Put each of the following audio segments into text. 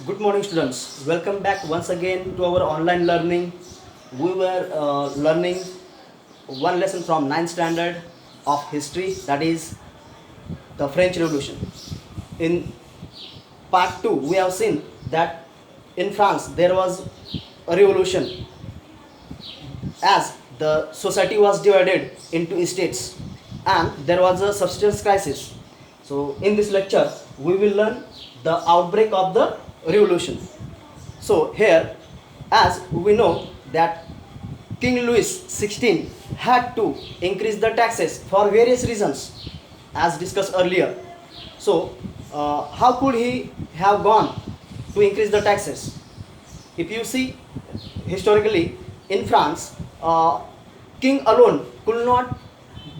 Good morning, students. Welcome back once again to our online learning. We were learning one lesson from ninth standard of history, that is the French Revolution. In part 2, we have seen that in France there was a revolution as the society was divided into states and there was a subsistence crisis. So, in this lecture, we will learn the outbreak of the revolution. So, here, as we know that King Louis XVI had to increase the taxes for various reasons, as discussed earlier. So, how could he have gone to increase the taxes? If you see historically in France, king alone could not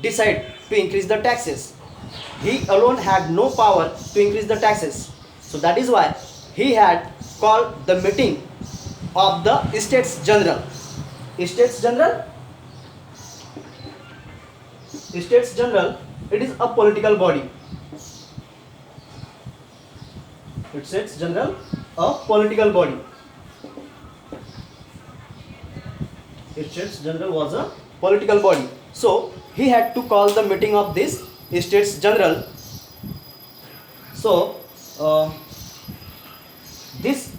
decide to increase the taxes. He alone had no power to increase the taxes. So that is why he had called the meeting of the States General. States General? States General, it is a political body. States General, a political body. States General was a political body. So he had to call the meeting of this States General. So this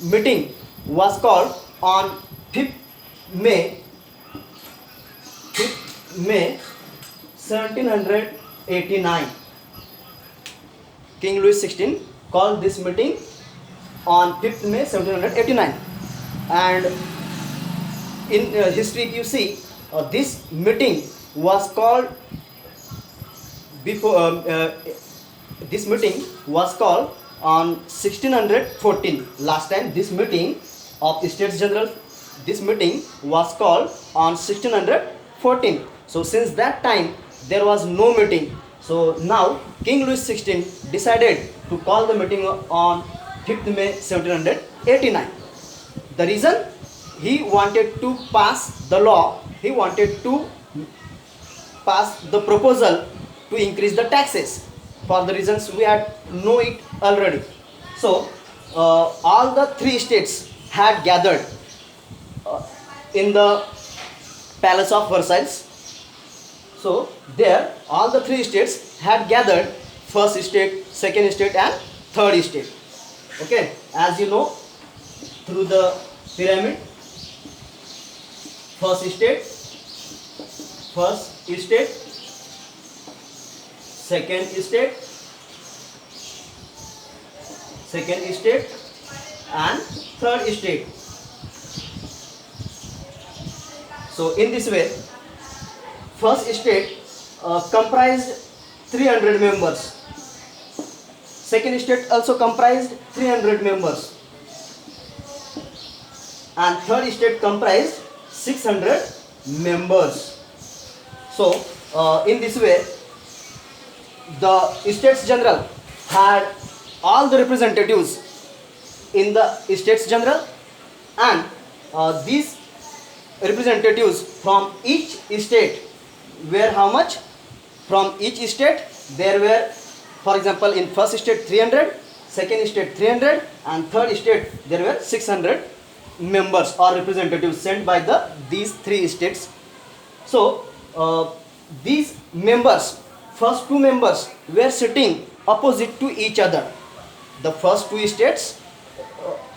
meeting was called on 5th May 1789. King Louis XVI called this meeting on 5th May 1789, and in history you see this meeting was called before this meeting was called on 1614. Last time this meeting of States General, this meeting was called on 1614. So since that time there was no meeting. So now King Louis XVI decided to call the meeting on 5th May 1789. The reason, he wanted to pass the law, he wanted to pass the proposal to increase the taxes for the reasons we had know it already. So all the three states had gathered in the palace of Versailles. So there all the three states had gathered, first state, second state and third state. Okay, as you know, through the pyramid, first state, second state, and third state. So in this way, first state comprised 300 members. Second state also comprised 300 members. And third state comprised 600 members. So in this way, the States General had all the representatives in the States General, and these representatives from each state were how much? From each state there were, for example, in first state 300, second state 300, and third state there were 600 members or representatives sent by these three states. So these members, first two members were sitting opposite to each other. The first two states,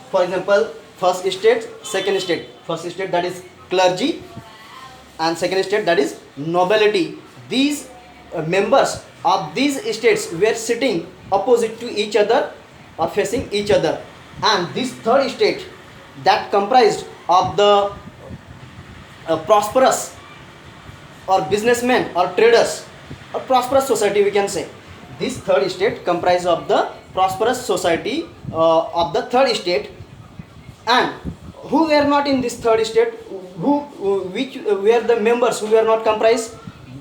for example, first state, second state. First state, that is clergy, and second state, that is nobility. These members of these states were sitting opposite to each other or facing each other, and this third state, that comprised of the prosperous or businessmen or traders or prosperous society, we can say. This third state comprised of the prosperous society of the third state, and who were not in this third state, which were the members who were not comprised?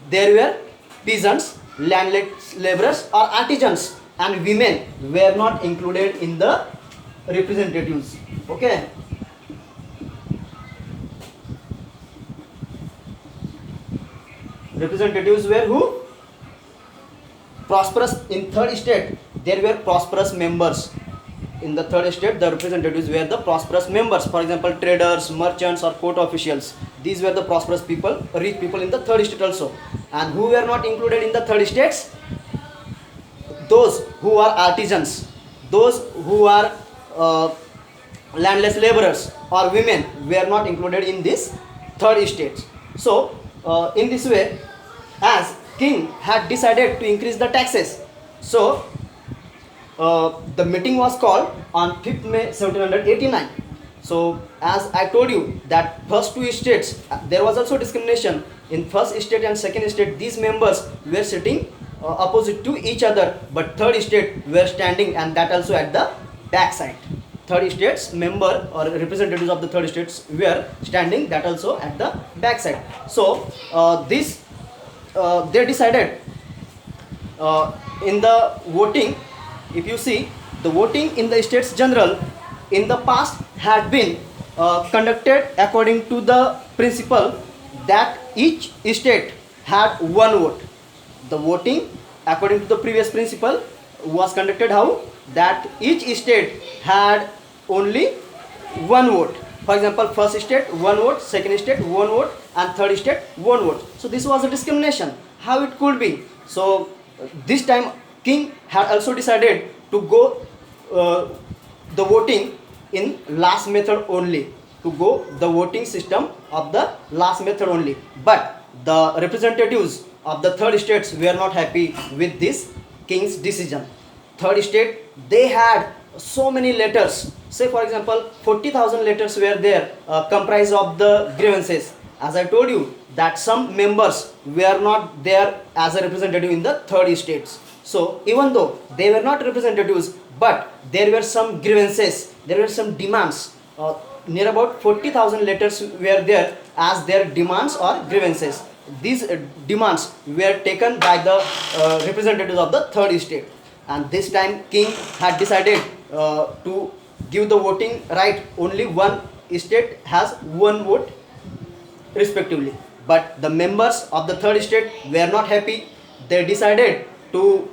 There were peasants, land laborers or artisans, and women were not included in the representatives. Okay. Representatives were who? Prosperous. In third state there were prosperous members. in the third state, the representatives were the prosperous members. For example, traders, merchants, or court officials. These were the prosperous people, rich people in the third state also. And who were not included in the third states? Those who are artisans, those who are landless laborers or women were not included in this third state. So, in this way, as king had decided to increase the taxes, so the meeting was called on 5th May 1789. So as I told you that first two states, there was also discrimination. In first state and second state, these members were sitting opposite to each other, but third state were standing, and that also at the back side. Third states member or representatives of the third states were standing, that also at the back side. So they decided in the voting. If you see, the voting in the States General in the past had been conducted according to the principle that each state had one vote. The voting according to the previous principle was conducted how? That each state had only one vote. For example, first state one vote, second state one vote, and third state one vote. So this was a discrimination. How it could be? So this time king had also decided to go the voting in last method only, to go the voting system of the last method only. But the representatives of the third states were not happy with this king's decision. Third state, they had so many letters. Say for example, 40,000 letters were there comprised of the grievances. As I told you that some members were not there as a representative in the third states. So even though they were not representatives, but there were some grievances, there were some demands. Near about 40,000 letters were there as their demands or grievances. These demands were taken by the representatives of the third state. And this time king had decided to give the voting right. Only one state has one vote respectively. But the members of the third state were not happy. They decided to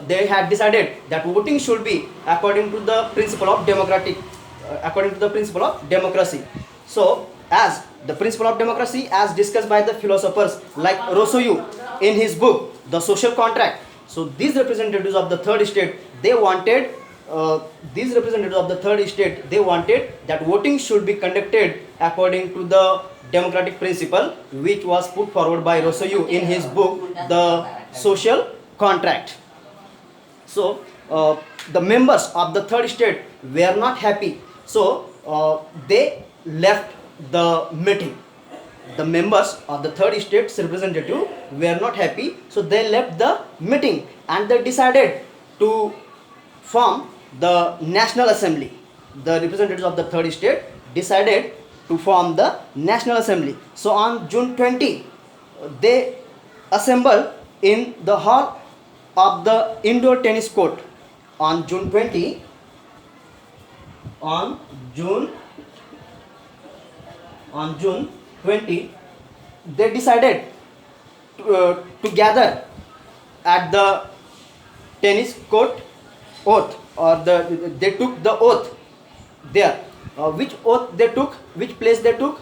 they had decided that voting should be according to the principle of democracy. So as the principle of democracy as discussed by the philosophers like Rousseau in his book The Social Contract. So these representatives of the third state, they wanted that voting should be conducted according to the democratic principle which was put forward by Rousseau in his book The Social Contract. So the members of the third state were not happy. So they left the meeting. The members of the third state's representative were not happy. So they left the meeting and they decided to form the National Assembly. The representatives of the third state decided to form the National Assembly. So on June 20, they assembled in the hall of the indoor tennis court. On June 20, they decided to gather at the tennis court oath, or they took the oath there. Which oath they took, which place they took?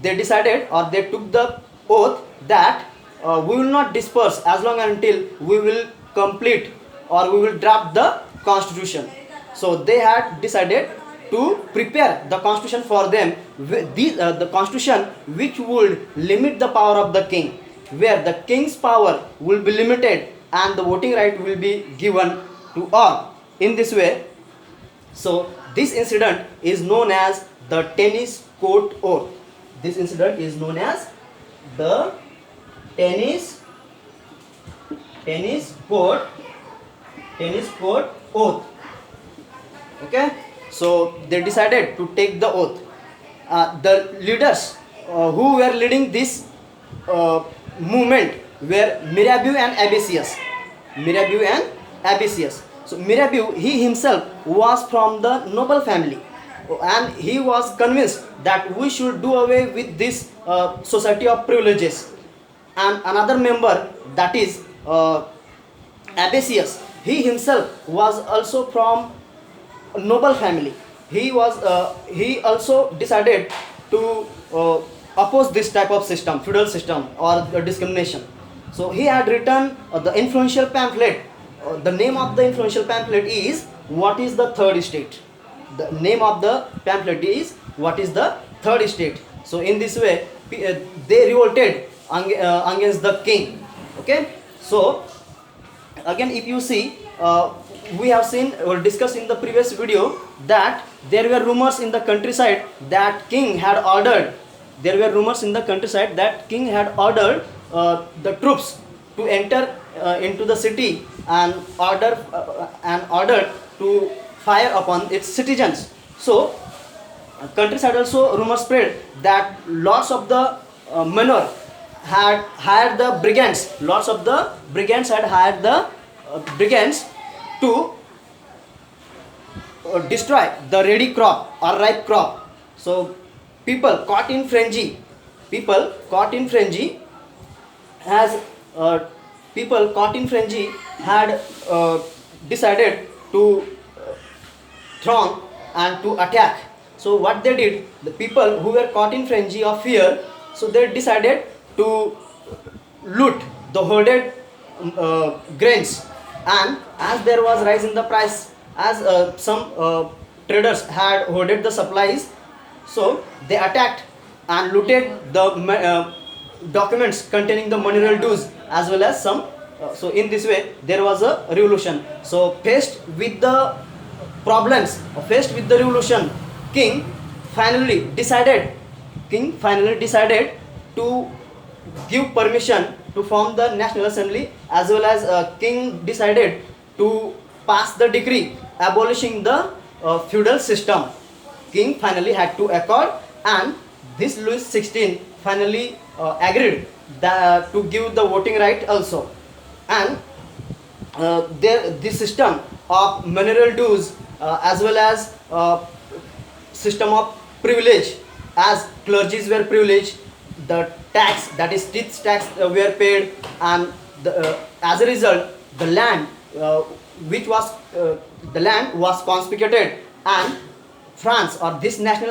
They decided, or they took the oath that we will not disperse as long until we will complete or we will draft the constitution. So they had decided to prepare the constitution for them, the constitution which would limit the power of the king, where the king's power will be limited and the voting right will be given to all. In this way, so this incident is known as the tennis court oath. This incident is known as the tennis court oath. Okay, so they decided to take the oath. The leaders who were leading this movement were Mirabeau and Abbassius. So Mirabeau, he himself was from the noble family, and he was convinced that we should do away with this society of privileges. And another member, that is Abbassius, he himself was also from noble family. He also decided to oppose this type of system, feudal system or discrimination. So he had written the influential pamphlet. The name of the influential pamphlet is What is the Third Estate? The name of the pamphlet is What is the Third Estate? So in this way, they revolted against the king. Okay, so again, if you see, we have seen or discussed in the previous video that there were rumors in the countryside that king had ordered. There were rumors in the countryside that king had ordered the troops to enter into the city and ordered to fire upon its citizens. So countryside also rumors spread that lots of the manor had hired the brigands. Lots of the brigands had hired the brigands to destroy the ready crop or ripe crop. So people caught in frenzy has people caught in frenzy had decided to throng and to attack. So what they did, the people who were caught in frenzy of fear, so they decided to loot the hoarded grains. And as there was rise in the price, as some traders had hoarded the supplies, so they attacked and looted the documents containing the money dues as well as some. So in this way there was a revolution. So faced with the revolution, king king finally decided to give permission to form the National Assembly, as well as king decided to pass the decree abolishing the feudal system. King finally had to accord, and this Louis XVI finally agreed to give the voting right also. And this system of mineral dues as well as system of privilege, as clergies were privileged, the tax, that is tithes tax, were paid, and as a result the land the land was confiscated, and France or this national